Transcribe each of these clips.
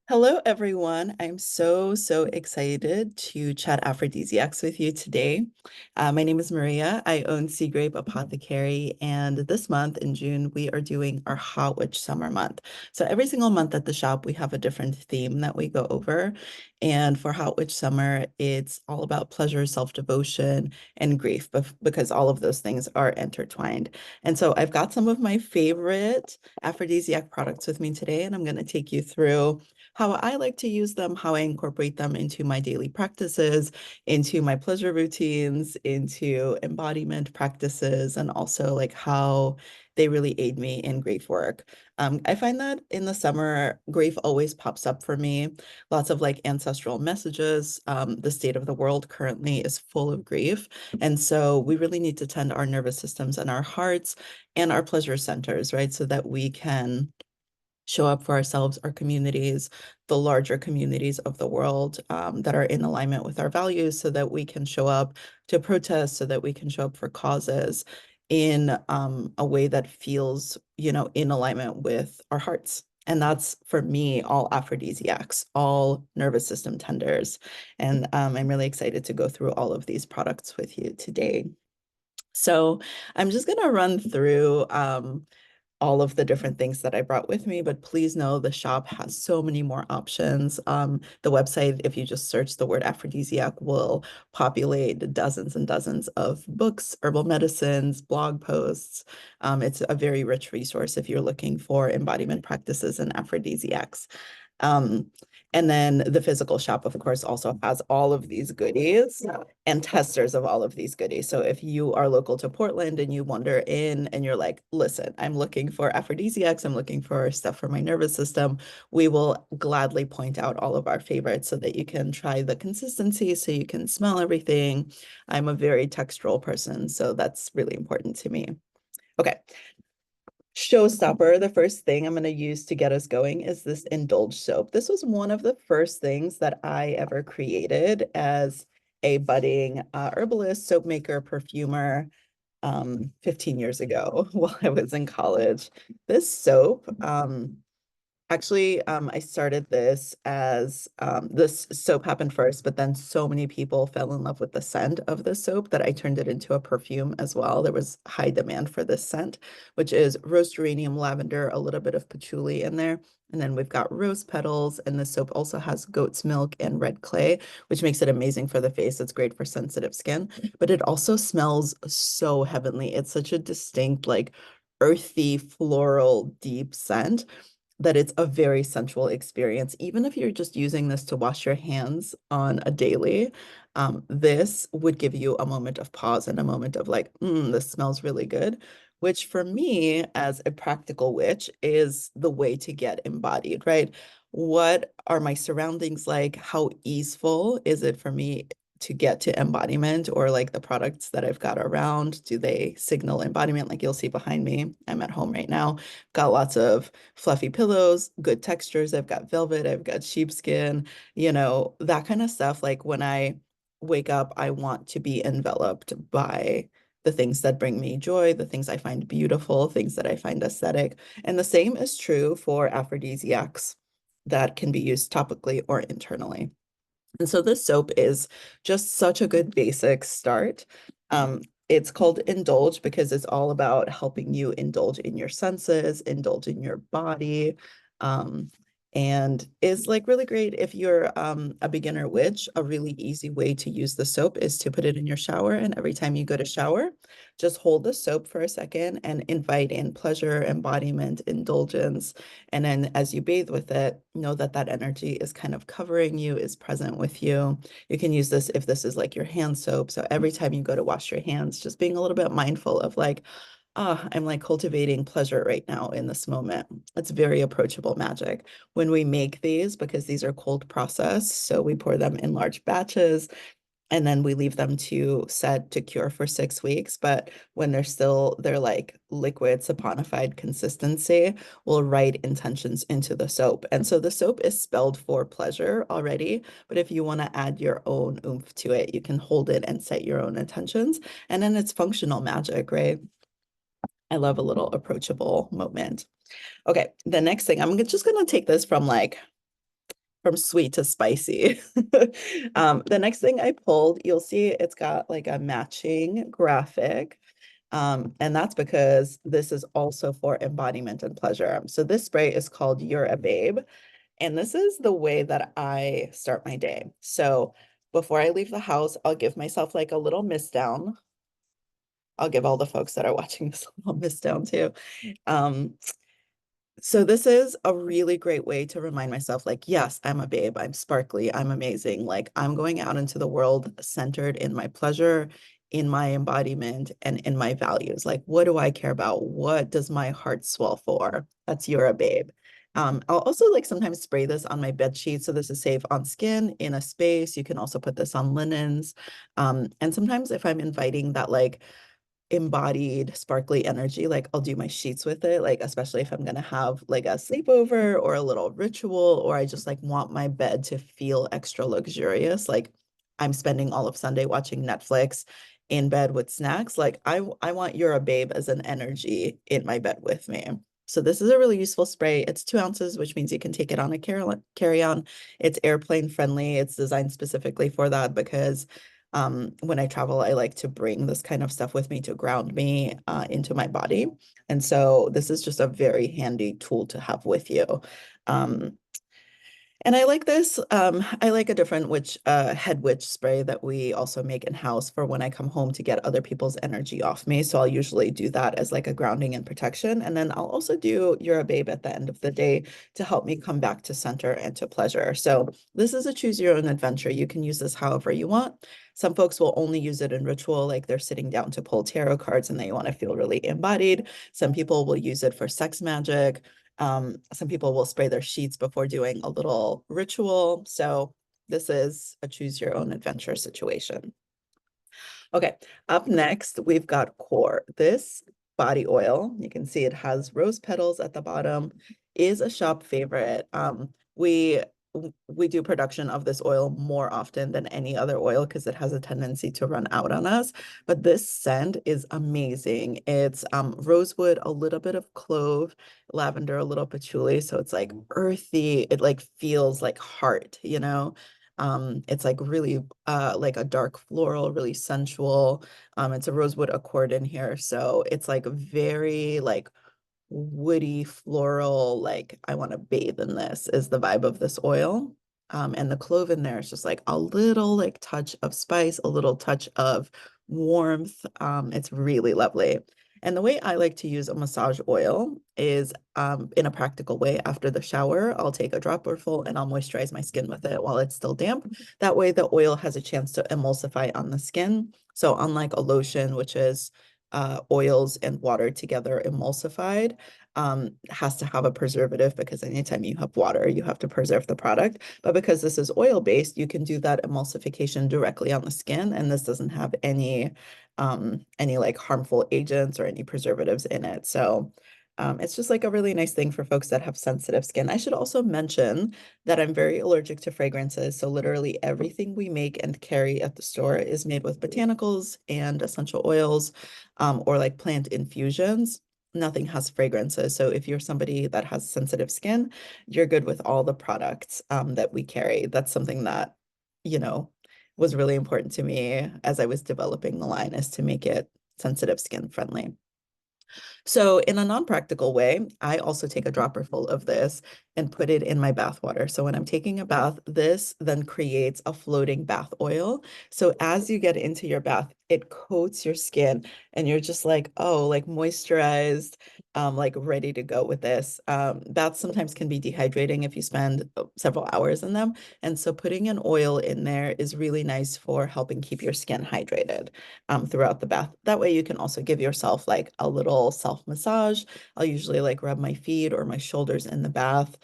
Hello, everyone. I'm so excited to chat aphrodisiacs with you today. My name is Maria. I own Seagrape Apothecary, and this month in June, we are doing our Hot Witch Summer Month. So every single month at the shop, we have a different theme that we go over. And for Hot Witch Summer, it's all about pleasure, self-devotion, and grief, because all of those things are intertwined. And so I've got some of my favorite aphrodisiac products with me today, and I'm going to take you through how I like to use them, how I incorporate them into my daily practices, into my pleasure routines, into embodiment practices, and also like how they really aid me in grief work. I find that in the summer, grief always pops up for me. Lots of like ancestral messages. The state of the world currently is full of grief. And so we really need to tend our nervous systems and our hearts and our pleasure centers, right? So that we can show up for ourselves, our communities, the larger communities of the world that are in alignment with our values so that we can show up to protest, so that we can show up for causes in a way that feels, in alignment with our hearts. And that's for me, all aphrodisiacs, all nervous system tenders. And I'm really excited to go through all of these products with you today. So I'm just going to run through all of the different things that I brought with me, but please know the shop has so many more options. The website, if you just search the word aphrodisiac, will populate dozens and dozens of books, herbal medicines, blog posts. It's a very rich resource if you're looking for embodiment practices and aphrodisiacs. Um, and then the physical shop, of course, also has all of these goodies and testers of all of these goodies. So if you are local to Portland and you wander in and you're like, listen, I'm looking for aphrodisiacs, I'm looking for stuff for my nervous system, we will gladly point out all of our favorites so that you can try the consistency, so you can smell everything. I'm a very textural person, so that's really important to me. Okay, showstopper, the first thing I'm going to use to get us going is this Indulge soap. This was one of the first things that I ever created as a budding herbalist, soap maker, perfumer 15 years ago while I was in college. This soap, actually, I started this as this soap happened first, but then so many people fell in love with the scent of the soap that I turned it into a perfume as well. There was high demand for this scent, which is rose geranium, lavender, a little bit of patchouli in there. And then we've got rose petals, and the soap also has goat's milk and red clay, which makes it amazing for the face. It's great for sensitive skin, but it also smells so heavenly. It's such a distinct, like earthy, floral, deep scent that it's a very sensual experience. Even if you're just using this to wash your hands on a daily, this would give you a moment of pause and a moment of like, this smells really good, which for me, as a practical witch, is the way to get embodied, right? What are my surroundings like? How easeful is it for me to get to embodiment, or like the products that I've got around? Do they signal embodiment? Like you'll see behind me, I'm at home right now, got lots of fluffy pillows, good textures. I've got velvet, I've got sheepskin, that kind of stuff. Like when I wake up, I want to be enveloped by the things that bring me joy, the things I find beautiful, things that I find aesthetic. And the same is true for aphrodisiacs that can be used topically or internally. And so this soap is just such a good basic start. It's called Indulge because it's all about helping you indulge in your senses, indulge in your body, um, and is like really great if you're a beginner witch. A really easy way to use the soap is to put it in your shower, and every time you go to shower, just hold the soap for a second and invite in pleasure, embodiment, indulgence. And then as you bathe with it, know that that energy is kind of covering you, is present with you. You can use this if this is like your hand soap. So every time you go to wash your hands, just being a little bit mindful of like, I'm like cultivating pleasure right now in this moment. It's very approachable magic. When we make these, because these are cold process, so we pour them in large batches, and then we leave them to set to cure for 6 weeks. But when they're like liquid saponified consistency, we'll write intentions into the soap. And so the soap is spelled for pleasure already, but if you want to add your own oomph to it, you can hold it and set your own intentions. And then it's functional magic, right? I love a little approachable moment. Okay, the next thing, I'm just gonna take this from like from sweet to spicy. The next thing I pulled, you'll see it's got like a matching graphic. And that's because this is also for embodiment and pleasure. So this spray is called You're a Babe. And this is the way that I start my day. So before I leave the house, I'll give myself like a little mist down. I'll give all the folks that are watching this a little mist down too. Um, so this is a really great way to remind myself, like, yes, I'm a babe, I'm sparkly, I'm amazing. Like I'm going out into the world centered in my pleasure, in my embodiment, and in my values. Like, what do I care about? What does my heart swell for? That's You're a Babe. I'll also like sometimes spray this on my bed sheets. So this is safe on skin in a space. You can also put this on linens. And sometimes if I'm inviting that like embodied sparkly energy, like I'll do my sheets with it, like especially if I'm gonna have like a sleepover or a little ritual, or I just like want my bed to feel extra luxurious, like I'm spending all of Sunday watching Netflix in bed with snacks. Like I want You're a Babe as an energy in my bed with me. So this is a really useful spray. It's 2 ounces, which means you can take it on a carry-on. It's airplane friendly. It's designed specifically for that because when I travel, I like to bring this kind of stuff with me to ground me into my body. And so this is just a very handy tool to have with you. Um, and I like this. I like a different head witch spray that we also make in-house for when I come home to get other people's energy off me. So I'll usually do that as like a grounding and protection. And then I'll also do You're a Babe at the end of the day to help me come back to center and to pleasure. So this is a choose your own adventure. You can use this however you want. Some folks will only use it in ritual, like they're sitting down to pull tarot cards and they want to feel really embodied. Some people will use it for sex magic. Some people will spray their sheets before doing a little ritual. So this is a choose your own adventure situation. Okay, up next, we've got Core. This body oil, you can see it has rose petals at the bottom, is a shop favorite. We do production of this oil more often than any other oil because it has a tendency to run out on us. But this scent is amazing. It's rosewood, a little bit of clove, lavender, a little patchouli. So it's like earthy. It like feels like heart, you know? It's like really like a dark floral, really sensual. It's a rosewood accord in here. So it's like very like woody, floral, like I want to bathe in this is the vibe of this oil. And the clove in there is just like a little like touch of spice, a little touch of warmth. It's really lovely. And the way I like to use a massage oil is in a practical way. After the shower, I'll take a dropper full and I'll moisturize my skin with it while it's still damp. That way the oil has a chance to emulsify on the skin. So unlike a lotion, which is oils and water together emulsified, has to have a preservative because anytime you have water, you have to preserve the product. But because this is oil-based, you can do that emulsification directly on the skin, and this doesn't have any like harmful agents or any preservatives in it. So it's just like a really nice thing for folks that have sensitive skin. I should also mention that I'm very allergic to fragrances. So literally everything we make and carry at the store is made with botanicals and essential oils, or like plant infusions. Nothing has fragrances. So if you're somebody that has sensitive skin, you're good with all the products that we carry. That's something that, you know, was really important to me as I was developing the line, is to make it sensitive skin friendly. So in a non-practical way, I also take a dropper full of this and put it in my bath water. So when I'm taking a bath, this then creates a floating bath oil. So as you get into your bath, it coats your skin and you're just like, oh, like moisturized, like ready to go with this. Baths sometimes can be dehydrating if you spend several hours in them. And so putting an oil in there is really nice for helping keep your skin hydrated throughout the bath. That way you can also give yourself like a little self massage. I'll usually like rub my feet or my shoulders in the bath.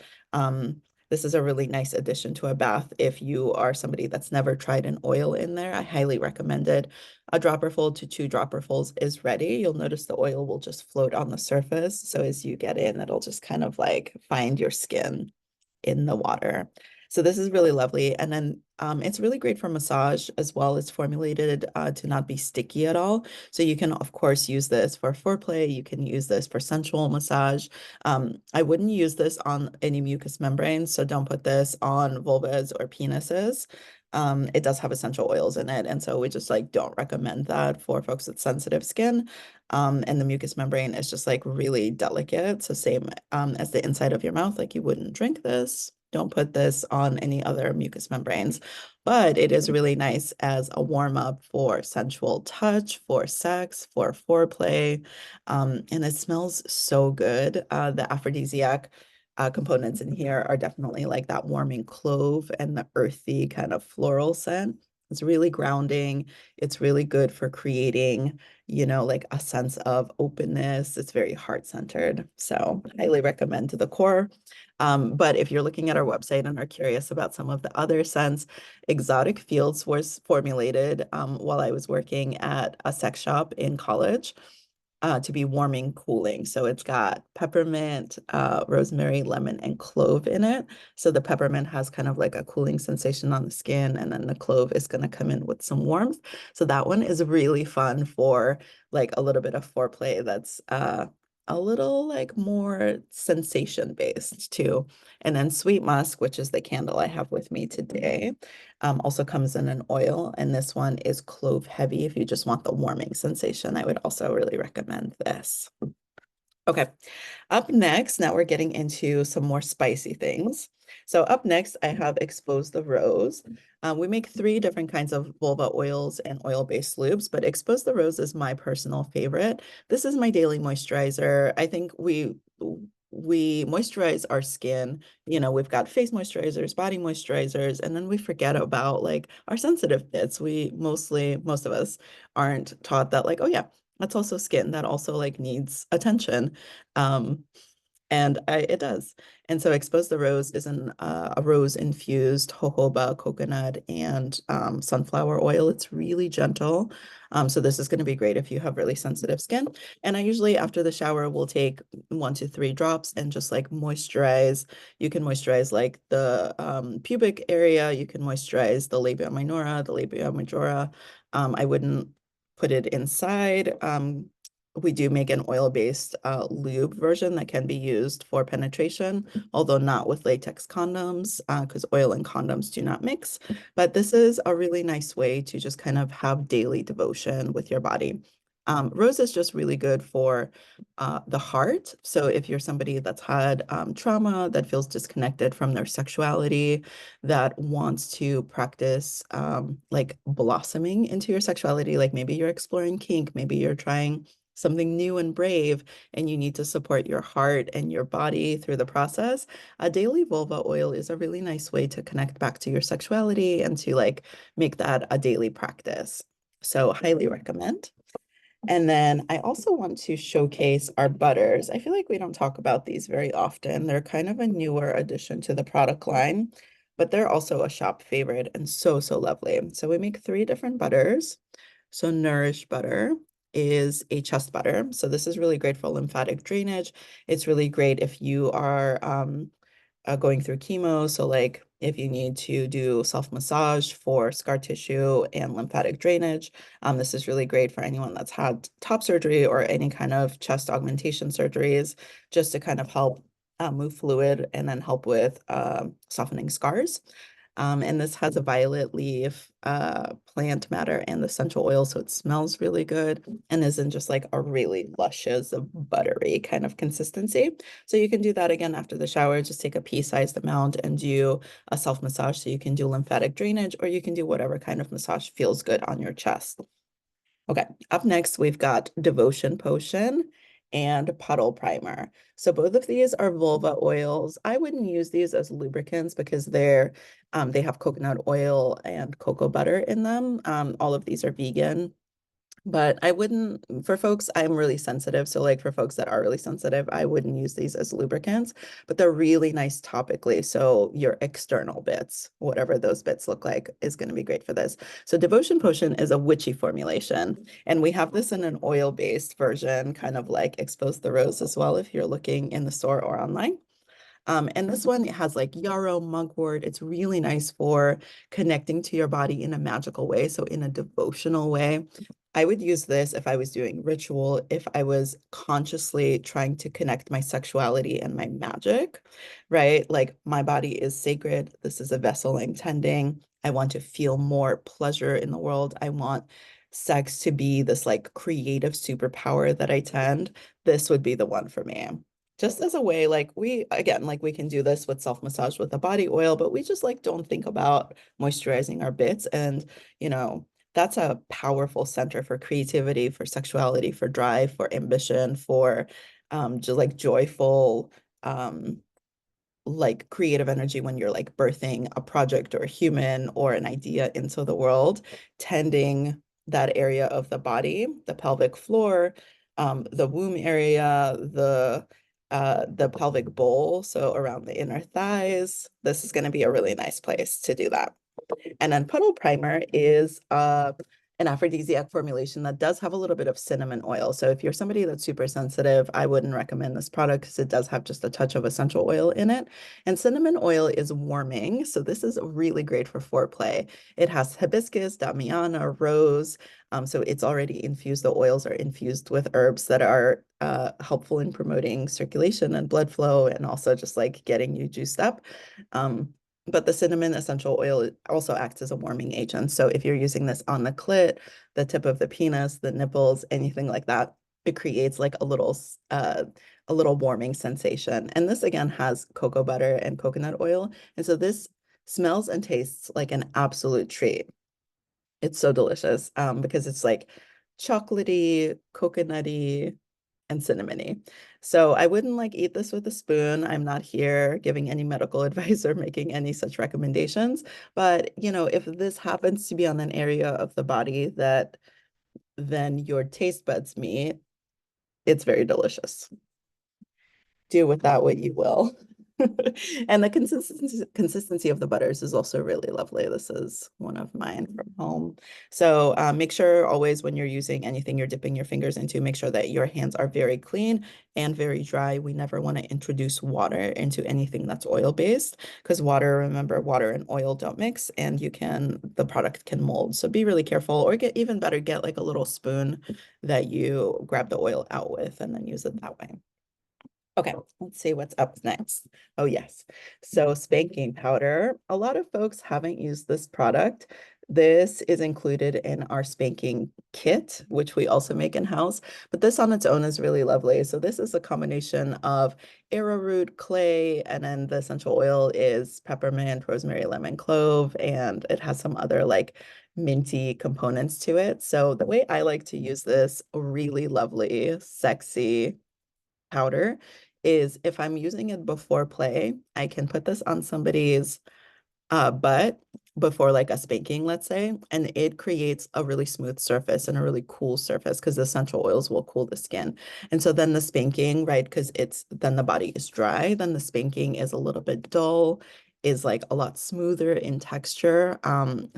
This is a really nice addition to a bath if you are somebody that's never tried an oil in there. I highly recommend it. A dropperful to 2 dropperfuls is ready. You'll notice the oil will just float on the surface. So as you get in, it'll just kind of like find your skin in the water. So this is really lovely. And then It's really great for massage as well. It's formulated to not be sticky at all. So you can, of course, use this for foreplay. You can use this for sensual massage. I wouldn't use this on any mucous membranes, so don't put this on vulvas or penises. It does have essential oils in it, and so we just like don't recommend that for folks with sensitive skin. And the mucous membrane is just like really delicate. So same as the inside of your mouth, like you wouldn't drink this. Don't put this on any other mucous membranes, but it is really nice as a warm up for sensual touch, for sex, for foreplay. And it smells so good. The aphrodisiac components in here are definitely like that warming clove and the earthy kind of floral scent. It's really grounding. It's really good for creating, like a sense of openness. It's very heart-centered. So highly recommend to the core. But if you're looking at our website and are curious about some of the other scents, Exotic Fields was formulated while I was working at a sex shop in college to be warming, cooling. So it's got peppermint, rosemary, lemon, and clove in it. So the peppermint has kind of like a cooling sensation on the skin, and then the clove is going to come in with some warmth. So that one is really fun for like a little bit of foreplay that's a little like more sensation based too. And then sweet musk, which is the candle I have with me today, also comes in an oil, and this one is clove heavy. If you just want the warming sensation, I would also really recommend this. Okay, up next, now we're getting into some more spicy things. So up next, I have Expose the Rose. We make three different kinds of vulva oils and oil-based lubes, but Expose the Rose is my personal favorite. This is my daily moisturizer. I think we moisturize our skin. We've got face moisturizers, body moisturizers, and then we forget about like our sensitive bits. Most of us aren't taught that like, oh yeah, that's also skin that also like needs attention. Um, and it does. And so Expose the Rose is a rose infused jojoba, coconut, and sunflower oil. It's really gentle. So this is going to be great if you have really sensitive skin. And I usually after the shower will take 1 to 3 drops and just like moisturize. You can moisturize like the pubic area. You can moisturize the labia minora, the labia majora. I wouldn't put it inside. We do make an oil-based lube version that can be used for penetration, although not with latex condoms, because oil and condoms do not mix. But this is a really nice way to just kind of have daily devotion with your body. Rose is just really good for the heart. So if you're somebody that's had trauma, that feels disconnected from their sexuality, that wants to practice like blossoming into your sexuality, like maybe you're exploring kink, maybe you're trying something new and brave, and you need to support your heart and your body through the process, a daily vulva oil is a really nice way to connect back to your sexuality and to like make that a daily practice. So highly recommend. And then I also want to showcase our butters. I feel like we don't talk about these very often. They're kind of a newer addition to the product line, but they're also a shop favorite and so, so lovely. So we make 3 different butters. So Nourish butter is a chest butter. So this is really great for lymphatic drainage. It's really great if you are going through chemo. So like if you need to do self-massage for scar tissue and lymphatic drainage, this is really great for anyone that's had top surgery or any kind of chest augmentation surgeries, just to kind of help move fluid and then help with softening scars. And this has a violet leaf, plant matter, and the essential oil, so it smells really good and isn't just like a really luscious, buttery kind of consistency. So you can do that again after the shower. Just take a pea-sized amount and do a self-massage. So you can do lymphatic drainage, or you can do whatever kind of massage feels good on your chest. Okay, up next, we've got Devotion Potion and Puddle Primer. So both of these are vulva oils. I wouldn't use these as lubricants because they have coconut oil and cocoa butter in them. All of these are vegan. But I wouldn't, for folks, I'm really sensitive. So like for folks that are really sensitive, I wouldn't use these as lubricants, but they're really nice topically. So your external bits, whatever those bits look like, is going to be great for this. So Devotion Potion is a witchy formulation, and we have this in an oil-based version, kind of like Expose the Rose as well, if you're looking in the store or online. And this one it has like yarrow, mugwort. It's really nice for connecting to your body in a magical way, so in a devotional way. I would use this if I was doing ritual, if I was consciously trying to connect my sexuality and my magic, right? Like my body is sacred. This is a vessel I'm tending. I want to feel more pleasure in the world. I want sex to be this like creative superpower that I tend. This would be the one for me. Just as a way, like we, again, like we can do this with self-massage with a body oil, but we just like don't think about moisturizing our bits. And, you know, that's a powerful center for creativity, for sexuality, for drive, for ambition, for just like joyful, um, like creative energy when you're like birthing a project or a human or an idea into the world, tending that area of the body, the pelvic floor, the womb area, the pelvic bowl, so around the inner thighs. This is going to be a really nice place to do that. And then Puddle Primer is an aphrodisiac formulation that does have a little bit of cinnamon oil. So if you're somebody that's super sensitive, I wouldn't recommend this product because it does have just a touch of essential oil in it. And cinnamon oil is warming. So this is really great for foreplay. It has hibiscus, damiana, rose. So it's already infused. The oils are infused with herbs that are helpful in promoting circulation and blood flow and also just like getting you juiced up. But the cinnamon essential oil also acts as a warming agent. So if you're using this on the clit, the tip of the penis, the nipples, anything like that, it creates like a little warming sensation. And this again has cocoa butter and coconut oil. And so this smells and tastes like an absolute treat. It's so delicious because it's like chocolatey, coconutty, and cinnamony. So I wouldn't like eat this with a spoon. I'm not here giving any medical advice or making any such recommendations. But, you know, if this happens to be on an area of the body that then your taste buds meet, it's very delicious. Do with that what you will. And the consistency of the butters is also really lovely. This is one of mine from home. So make sure always when you're using anything you're dipping your fingers into, make sure that your hands are very clean and very dry. We never want to introduce water into anything that's oil-based because water, remember, water and oil don't mix and the product can mold. So be really careful or get even better, get like a little spoon that you grab the oil out with and then use it that way. Okay, let's see what's up next. Oh, yes. So spanking powder. A lot of folks haven't used this product. This is included in our spanking kit, which we also make in-house, but this on its own is really lovely. So this is a combination of arrowroot, clay, and then the essential oil is peppermint, rosemary, lemon, clove, and it has some other like minty components to it. So the way I like to use this really lovely, sexy powder is if I'm using it before play, I can put this on somebody's butt before like a spanking, let's say, and it creates a really smooth surface and a really cool surface because the essential oils will cool the skin. And so then the spanking, right, because then the body is dry, then the spanking is a little bit dull, is like a lot smoother in texture.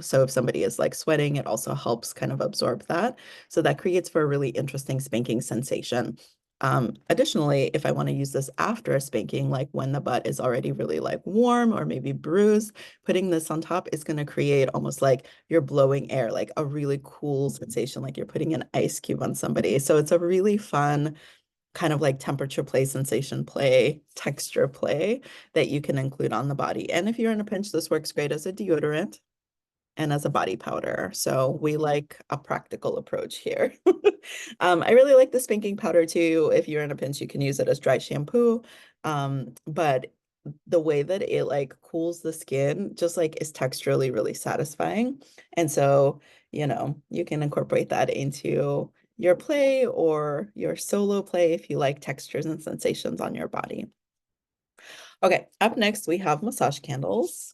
So if somebody is like sweating, it also helps kind of absorb that. So that creates for a really interesting spanking sensation. Additionally, if I want to use this after a spanking, like when the butt is already really like warm or maybe bruised, putting this on top is going to create almost like you're blowing air, like a really cool sensation, like you're putting an ice cube on somebody. So it's a really fun kind of like temperature play, sensation play, texture play that you can include on the body. And if you're in a pinch, this works great as a deodorant and as a body powder. So we like a practical approach here. I really like the spanking powder too. If you're in a pinch, you can use it as dry shampoo. But the way that it like cools the skin just like is texturally really satisfying. And so, you know, you can incorporate that into your play or your solo play if you like textures and sensations on your body. Okay, up next we have massage candles.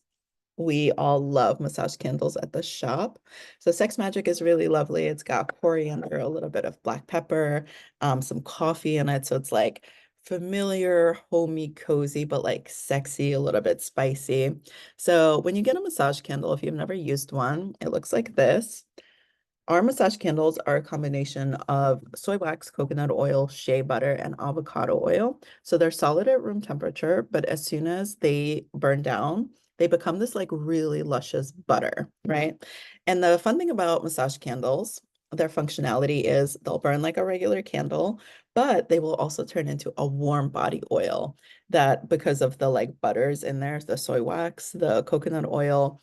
We all love massage candles at the shop. So Sex Magic is really lovely. It's got coriander, a little bit of black pepper, some coffee in it. So it's like familiar, homey, cozy, but like sexy, a little bit spicy. So when you get a massage candle, if you've never used one, it looks like this. Our massage candles are a combination of soy wax, coconut oil, shea butter, and avocado oil. So they're solid at room temperature, but as soon as they burn down, they become this like really luscious butter, right? And the fun thing about massage candles, their functionality is they'll burn like a regular candle, but they will also turn into a warm body oil that because of the like butters in there, the soy wax, the coconut oil,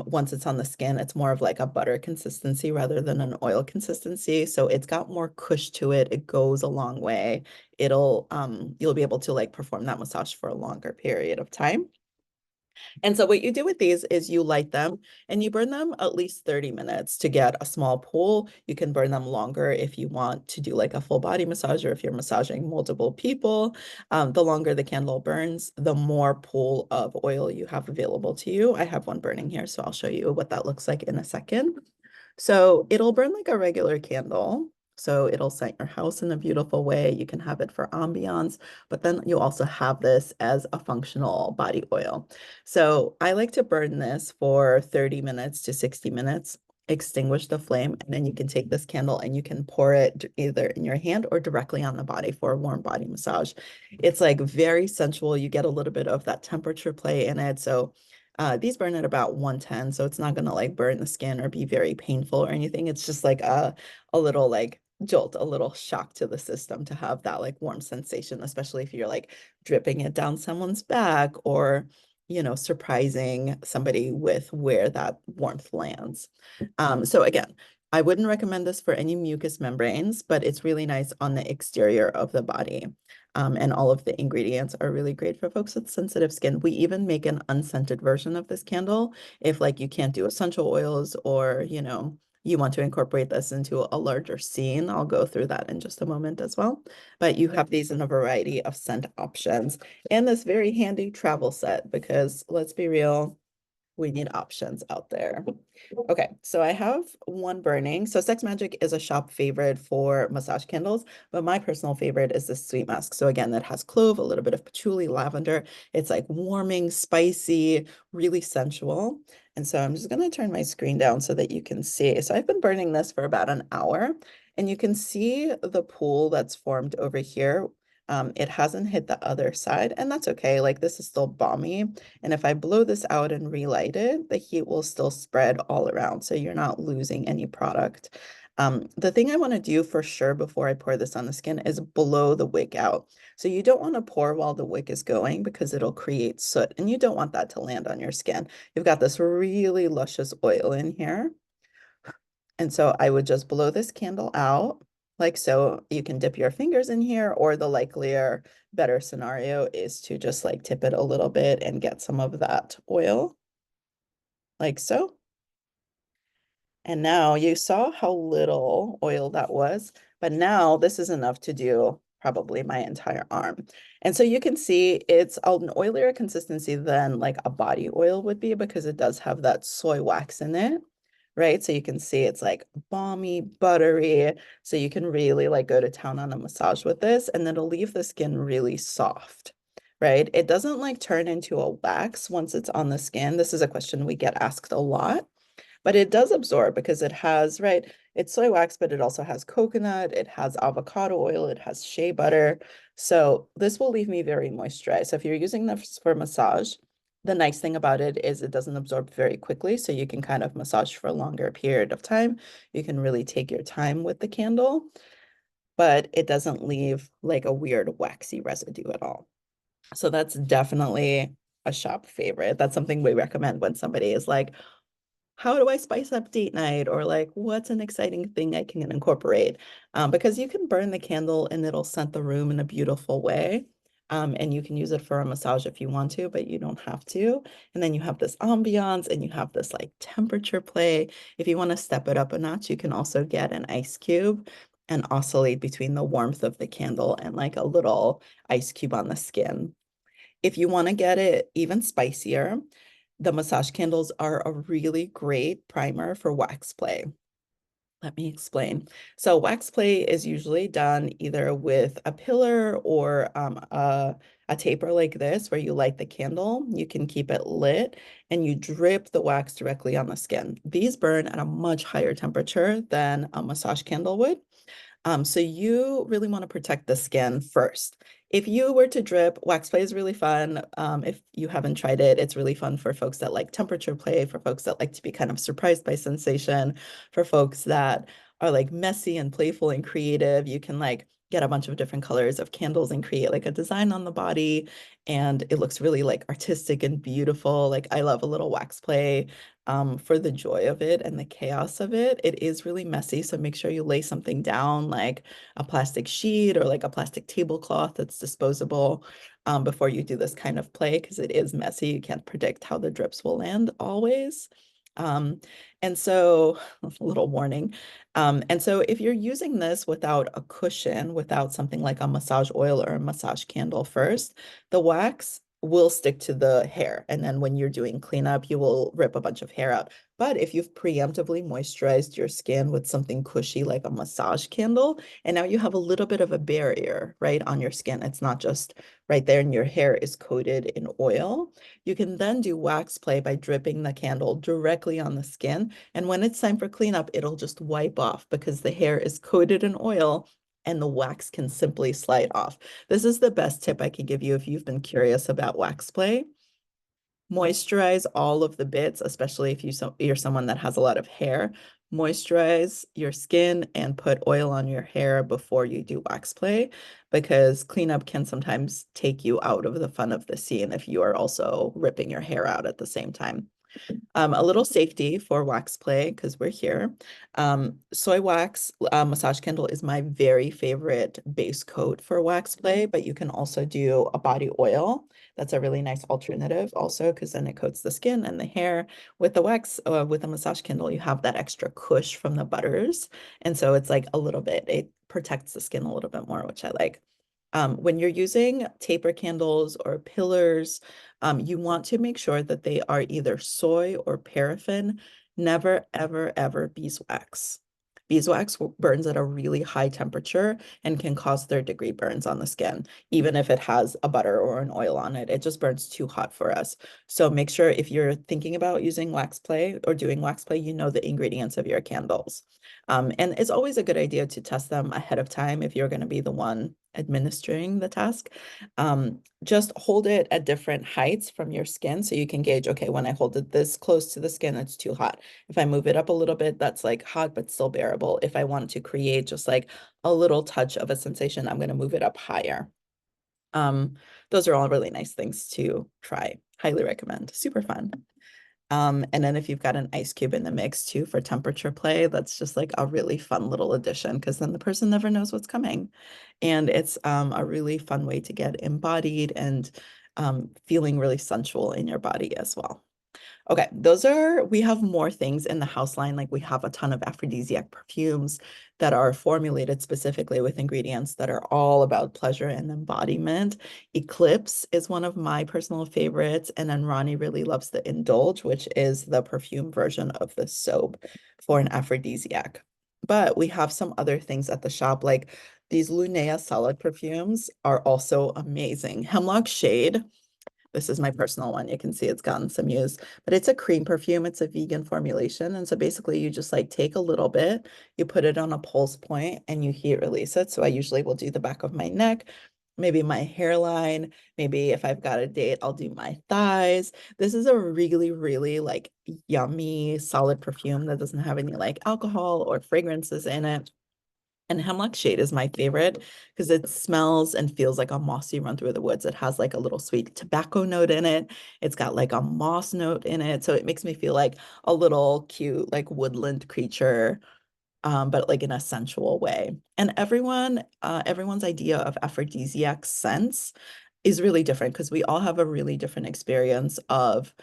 once it's on the skin, it's more of like a butter consistency rather than an oil consistency. So it's got more cush to it. It goes a long way. You'll be able to like perform that massage for a longer period of time. And so what you do with these is you light them and you burn them at least 30 minutes to get a small pool. You can burn them longer if you want to do like a full body massage or if you're massaging multiple people. The longer the candle burns, the more pool of oil you have available to you. I have one burning here, so I'll show you what that looks like in a second. So it'll burn like a regular candle. So it'll scent your house in a beautiful way. You can have it for ambiance, but then you also have this as a functional body oil. So I like to burn this for 30 minutes to 60 minutes, extinguish the flame, and then you can take this candle and you can pour it either in your hand or directly on the body for a warm body massage. It's like very sensual. You get a little bit of that temperature play in it. So these burn at about 110, so it's not gonna like burn the skin or be very painful or anything. It's just like a little like jolt, a little shock to the system to have that like warm sensation, especially if you're like dripping it down someone's back or, you know, surprising somebody with where that warmth lands. So again, I wouldn't recommend this for any mucous membranes, but it's really nice on the exterior of the body. And all of the ingredients are really great for folks with sensitive skin. We even make an unscented version of this candle if like you can't do essential oils or, you know, you want to incorporate this into a larger scene. I'll go through that in just a moment as well. But you have these in a variety of scent options and this very handy travel set because let's be real, we need options out there. Okay, so I have one burning. So Sex Magic is a shop favorite for massage candles, but my personal favorite is this sweet musk. So again, that has clove, a little bit of patchouli, lavender. It's like warming, spicy, really sensual. And so I'm just gonna turn my screen down so that you can see. So I've been burning this for about an hour and you can see the pool that's formed over here. It hasn't hit the other side and that's okay. Like this is still balmy. And if I blow this out and relight it, the heat will still spread all around. So you're not losing any product. The thing I want to do for sure before I pour this on the skin is blow the wick out. So you don't want to pour while the wick is going because it'll create soot and you don't want that to land on your skin. You've got this really luscious oil in here. And so I would just blow this candle out like so. You can dip your fingers in here, or the likelier, better scenario is to just like tip it a little bit and get some of that oil like so. And now you saw how little oil that was, but now this is enough to do probably my entire arm. And so you can see it's an oilier consistency than like a body oil would be because it does have that soy wax in it, right? So you can see it's like balmy, buttery. So you can really like go to town on a massage with this and then it'll leave the skin really soft, right? It doesn't like turn into a wax once it's on the skin. This is a question we get asked a lot. But it does absorb because it has, right, it's soy wax, but it also has coconut, it has avocado oil, it has shea butter. So this will leave me very moisturized. So if you're using this for massage, the nice thing about it is it doesn't absorb very quickly. So you can kind of massage for a longer period of time. You can really take your time with the candle, but it doesn't leave like a weird waxy residue at all. So that's definitely a shop favorite. That's something we recommend when somebody is like, how do I spice up date night? Or like, what's an exciting thing I can incorporate? Because you can burn the candle and it'll scent the room in a beautiful way. And you can use it for a massage if you want to, but you don't have to. And then you have this ambiance and you have this like temperature play. If you want to step it up a notch, you can also get an ice cube and oscillate between the warmth of the candle and like a little ice cube on the skin. If you want to get it even spicier, the massage candles are a really great primer for wax play. Let me explain. So wax play is usually done either with a pillar or a taper like this where you light the candle, you can keep it lit and you drip the wax directly on the skin. These burn at a much higher temperature than a massage candle would. So you really want to protect the skin first. If you were to drip, wax play is really fun. If you haven't tried it, it's really fun for folks that like temperature play, for folks that like to be kind of surprised by sensation, for folks that are like messy and playful and creative. You can like get a bunch of different colors of candles and create like a design on the body. And it looks really like artistic and beautiful. Like I love a little wax play for the joy of it and the chaos of it. It is really messy, so make sure you lay something down like a plastic sheet or like a plastic tablecloth that's disposable before you do this kind of play because it is messy. You can't predict how the drips will land always. Um, and so, a little warning. And so, if you're using this without a cushion, without something like a massage oil or a massage candle first, the wax will stick to the hair. And then when you're doing cleanup, you will rip a bunch of hair out. But if you've preemptively moisturized your skin with something cushy like a massage candle, and now you have a little bit of a barrier, right, on your skin. It's not just right there and your hair is coated in oil. You can then do wax play by dripping the candle directly on the skin. And when it's time for cleanup, it'll just wipe off because the hair is coated in oil and the wax can simply slide off. This is the best tip I can give you if you've been curious about wax play. Moisturize all of the bits, especially if you're someone that has a lot of hair. Moisturize your skin and put oil on your hair before you do wax play because cleanup can sometimes take you out of the fun of the scene if you are also ripping your hair out at the same time. A little safety for wax play because we're here. Soy wax massage candle is my very favorite base coat for wax play, but you can also do a body oil. That's a really nice alternative also because then it coats the skin and the hair. With the wax, with a massage candle, you have that extra cush from the butters. And so it's like a little bit, it protects the skin a little bit more, which I like. When you're using taper candles or pillars, you want to make sure that they are either soy or paraffin, never, ever, ever beeswax. Beeswax burns at a really high temperature and can cause third-degree burns on the skin, even if it has a butter or an oil on it. It just burns too hot for us. So make sure if you're thinking about using wax play or doing wax play, you know the ingredients of your candles. And it's always a good idea to test them ahead of time if you're going to be the one administering the task. Just hold it at different heights from your skin so you can gauge, okay, when I hold it this close to the skin, it's too hot. If I move it up a little bit, that's like hot, but still bearable. If I want to create just like a little touch of a sensation, I'm going to move it up higher. Um, those are all really nice things to try. Highly recommend. Super fun. And then if you've got an ice cube in the mix too for temperature play, that's just like a really fun little addition because then the person never knows what's coming. And it's a really fun way to get embodied and feeling really sensual in your body as well. Okay, we have more things in the house line. Like we have a ton of aphrodisiac perfumes that are formulated specifically with ingredients that are all about pleasure and embodiment. Eclipse is one of my personal favorites. And then Ronnie really loves the Indulge, which is the perfume version of the soap for an aphrodisiac. But we have some other things at the shop, like these Lunea solid perfumes are also amazing. Hemlock Shade. This is my personal one. You can see it's gotten some use, but it's a cream perfume. It's a vegan formulation. And so basically you just like take a little bit, you put it on a pulse point and you heat release it. So I usually will do the back of my neck, maybe my hairline, maybe if I've got a date, I'll do my thighs. This is a really, really like yummy, solid perfume that doesn't have any like alcohol or fragrances in it. And Hemlock Shade is my favorite because it smells and feels like a mossy run through the woods. It has like a little sweet tobacco note in it. It's got like a moss note in it. So it makes me feel like a little cute, like woodland creature, but like in a sensual way. And everyone's idea of aphrodisiac scents is really different because we all have a really different experience of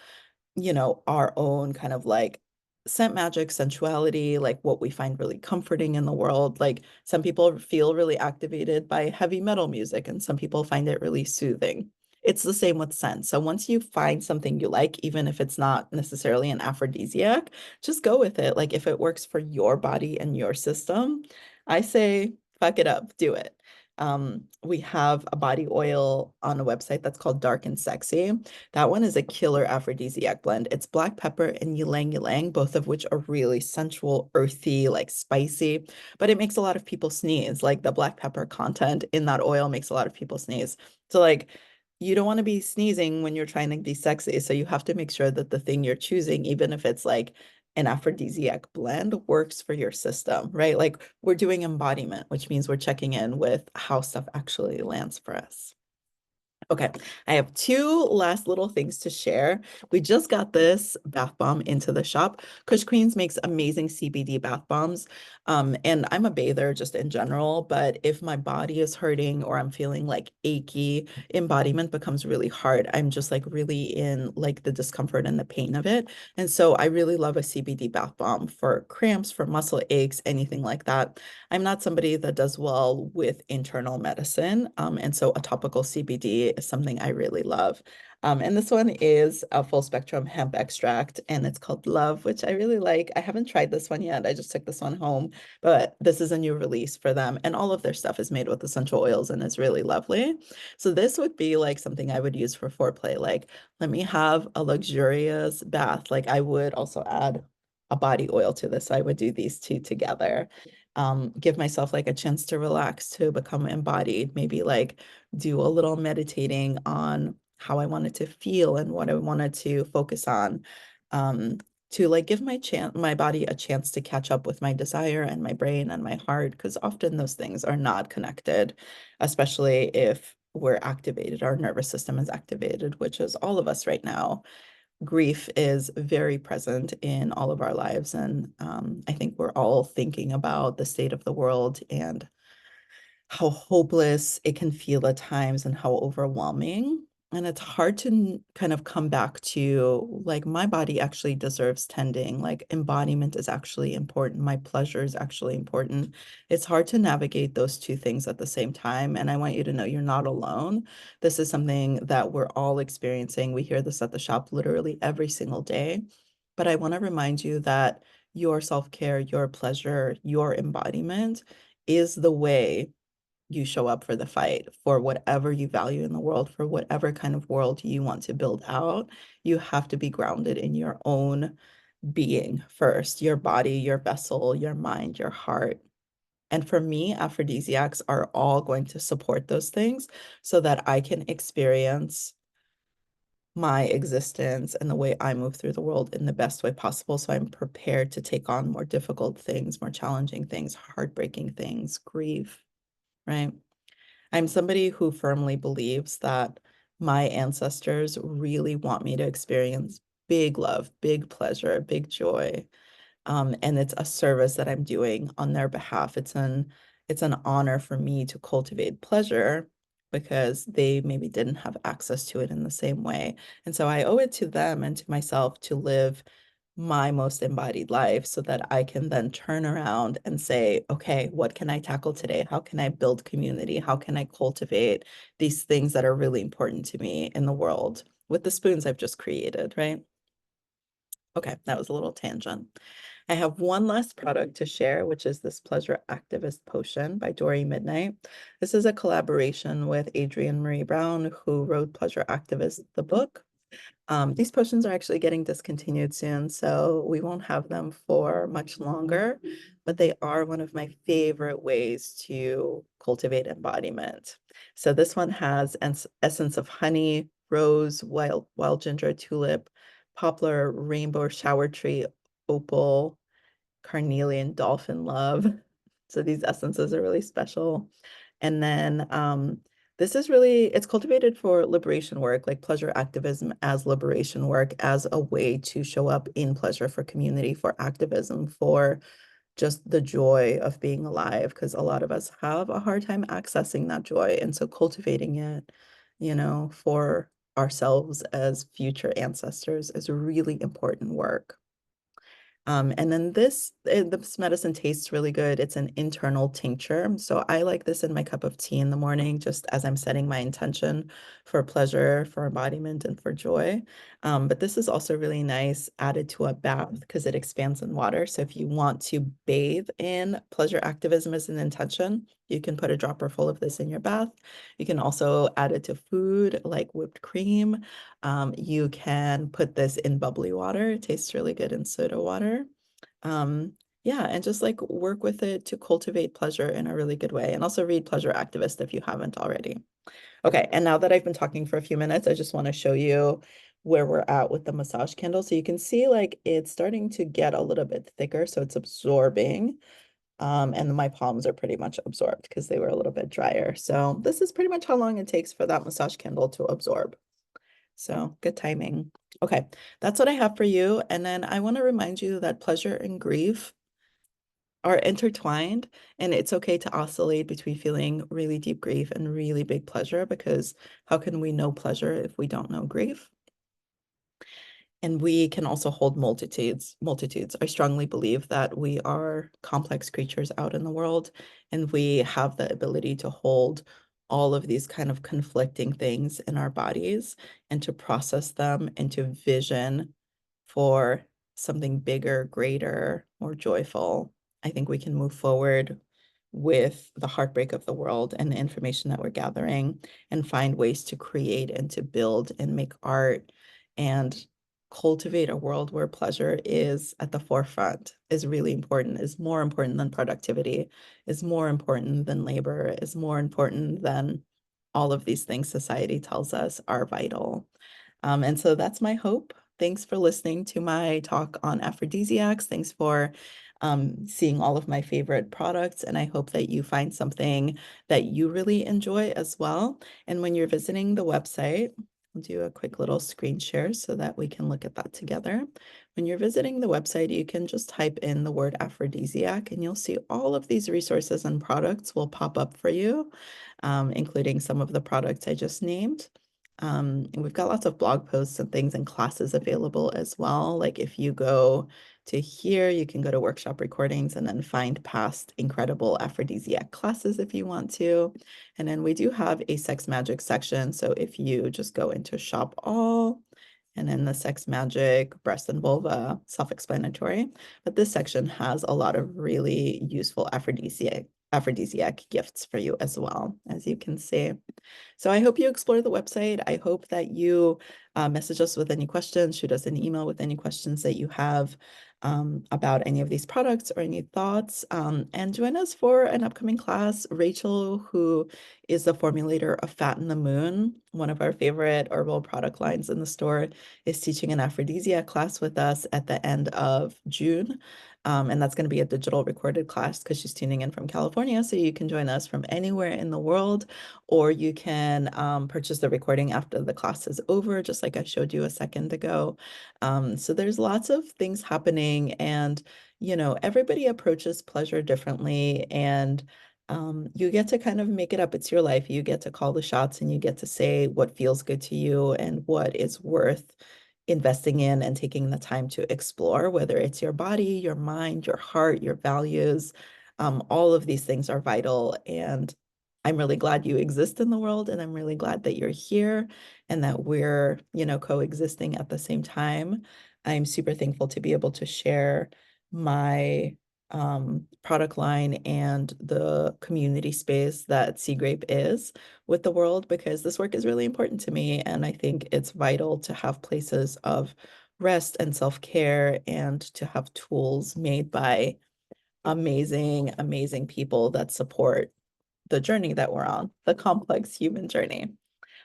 our own kind of like scent magic, sensuality, like what we find really comforting in the world. Like some people feel really activated by heavy metal music, and some people find it really soothing. It's the same with scent. So once you find something you like, even if it's not necessarily an aphrodisiac, just go with it. Like if it works for your body and your system, I say fuck it up, do it. We have a body oil on a website that's called Dark and Sexy. That one is a killer aphrodisiac blend. It's black pepper and ylang ylang, both of which are really sensual, earthy, like spicy, but it makes a lot of people sneeze. Like the black pepper content in that oil makes a lot of people sneeze. So like you don't want to be sneezing when you're trying to be sexy. So you have to make sure that the thing you're choosing, even if it's like an aphrodisiac blend, works for your system, right? Like we're doing embodiment, which means we're checking in with how stuff actually lands for us. Okay, I have two last little things to share. We just got this bath bomb into the shop. Kush Queens makes amazing CBD bath bombs. And I'm a bather just in general, but if my body is hurting or I'm feeling like achy, embodiment becomes really hard. I'm just like really in like the discomfort and the pain of it. And so I really love a CBD bath bomb for cramps, for muscle aches, anything like that. I'm not somebody that does well with internal medicine. And so a topical CBD is something I really love. And this one is a full spectrum hemp extract and it's called Love, which I really like. I haven't tried this one yet. I just took this one home, but this is a new release for them. And all of their stuff is made with essential oils and is really lovely. So this would be like something I would use for foreplay. Like, let me have a luxurious bath. Like I would also add a body oil to this. So I would do these two together. Give myself like a chance to relax, to become embodied, maybe like do a little meditating on how I wanted to feel and what I wanted to focus on. To like give my body a chance to catch up with my desire and my brain and my heart, because often those things are not connected, especially if we're activated, our nervous system is activated, which is all of us right now. Grief is very present in all of our lives. And I think we're all thinking about the state of the world and how hopeless it can feel at times and how overwhelming. And it's hard to kind of come back to like, my body actually deserves tending. Like, embodiment is actually important. My pleasure is actually important. It's hard to navigate those two things at the same time. And I want you to know you're not alone. This is something that we're all experiencing. We hear this at the shop literally every single day. But I want to remind you that your self-care, your pleasure, your embodiment is the way you show up for the fight, for whatever you value in the world, for whatever kind of world you want to build out. You have to be grounded in your own being first, your body, your vessel, your mind, your heart. And for me, aphrodisiacs are all going to support those things so that I can experience my existence and the way I move through the world in the best way possible. So I'm prepared to take on more difficult things, more challenging things, heartbreaking things, grief, right? I'm somebody who firmly believes that my ancestors really want me to experience big love, big pleasure, big joy. And it's a service that I'm doing on their behalf. It's an honor for me to cultivate pleasure because they maybe didn't have access to it in the same way. And so I owe it to them and to myself to live my most embodied life so that I can then turn around and say, okay, what can I tackle today? How can I build community? How can I cultivate these things that are really important to me in the world with the spoons I've just created, right? Okay, that was a little tangent. I have one last product to share, which is this Pleasure Activist Potion by Dory Midnight. This is a collaboration with Adrienne Marie Brown, who wrote Pleasure Activist, the book. These potions are actually getting discontinued soon, so we won't have them for much longer, but they are one of my favorite ways to cultivate embodiment. So this one has an essence of honey, rose, wild ginger, tulip, poplar, rainbow, shower tree, opal, carnelian, dolphin love. So these essences are really special. And then this is really, it's cultivated for liberation work, like pleasure activism as liberation work, as a way to show up in pleasure for community, for activism, for just the joy of being alive, because a lot of us have a hard time accessing that joy. And so cultivating it, for ourselves as future ancestors is really important work. And then this medicine tastes really good. It's an internal tincture. So I like this in my cup of tea in the morning, just as I'm setting my intention for pleasure, for embodiment, and for joy. But this is also really nice added to a bath because it expands in water. So if you want to bathe in pleasure activism as an intention, You can put a dropper full of this in your bath. You can also add it to food like whipped cream. You can put this in bubbly water. It tastes really good in soda water. Um, yeah, and just like work with it to cultivate pleasure in a really good way. And also read Pleasure Activist if you haven't already. Okay, and now that I've been talking for a few minutes, I just want to show you where we're at with the massage candle. So you can see like it's starting to get a little bit thicker, so it's absorbing. And my palms are pretty much absorbed because they were a little bit drier. So this is pretty much how long it takes for that massage candle to absorb. So good timing. Okay, that's what I have for you. And then I want to remind you that pleasure and grief are intertwined, and it's okay to oscillate between feeling really deep grief and really big pleasure, because how can we know pleasure if we don't know grief? And we can also hold multitudes. I strongly believe that we are complex creatures out in the world, and we have the ability to hold all of these kind of conflicting things in our bodies and to process them into vision for something bigger, greater, more joyful. I think we can move forward with the heartbreak of the world and the information that we're gathering and find ways to create and to build and make art and cultivate a world where pleasure is at the forefront, is really important, is more important than productivity, is more important than labor, is more important than all of these things society tells us are vital. And so that's my hope. Thanks for listening to my talk on aphrodisiacs. Thanks for seeing all of my favorite products. And I hope that you find something that you really enjoy as well. And when you're visiting the website, I'll do a quick little screen share so that we can look at that together. When you're visiting the website, you can just type in the word aphrodisiac and you'll see all of these resources and products will pop up for you, including some of the products I just named. And we've got lots of blog posts and things and classes available as well. Like if you go to here, you can go to workshop recordings and then find past incredible aphrodisiac classes if you want to. And then we do have a sex magic section. So if you just go into shop all, and then the sex magic, breast and vulva, self-explanatory. But this section has a lot of really useful aphrodisiac gifts for you as well, as you can see. So I hope you explore the website. I hope that you message us with any questions, shoot us an email with any questions that you have about any of these products or any thoughts, and join us for an upcoming class. Rachel, who is the formulator of Fat in the Moon, one of our favorite herbal product lines in the store, is teaching an aphrodisiac class with us at the end of June. And that's going to be a digital recorded class because she's tuning in from California. So you can join us from anywhere in the world, or you can purchase the recording after the class is over, just like I showed you a second ago. So there's lots of things happening, and everybody approaches pleasure differently, and you get to kind of make it up. It's your life. You get to call the shots, and you get to say what feels good to you and what is worth investing in and taking the time to explore, whether it's your body, your mind, your heart, your values. All of these things are vital, and I'm really glad you exist in the world, and I'm really glad that you're here and that we're, coexisting at the same time. I'm super thankful to be able to share my product line and the community space that Seagrape is with the world, because this work is really important to me, and I think it's vital to have places of rest and self-care and to have tools made by amazing, amazing people that support the journey that we're on, the complex human journey.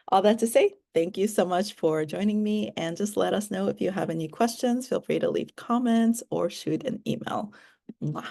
All that to say, thank you so much for joining me, and just let us know if you have any questions. Feel free to leave comments or shoot an email. Mwah.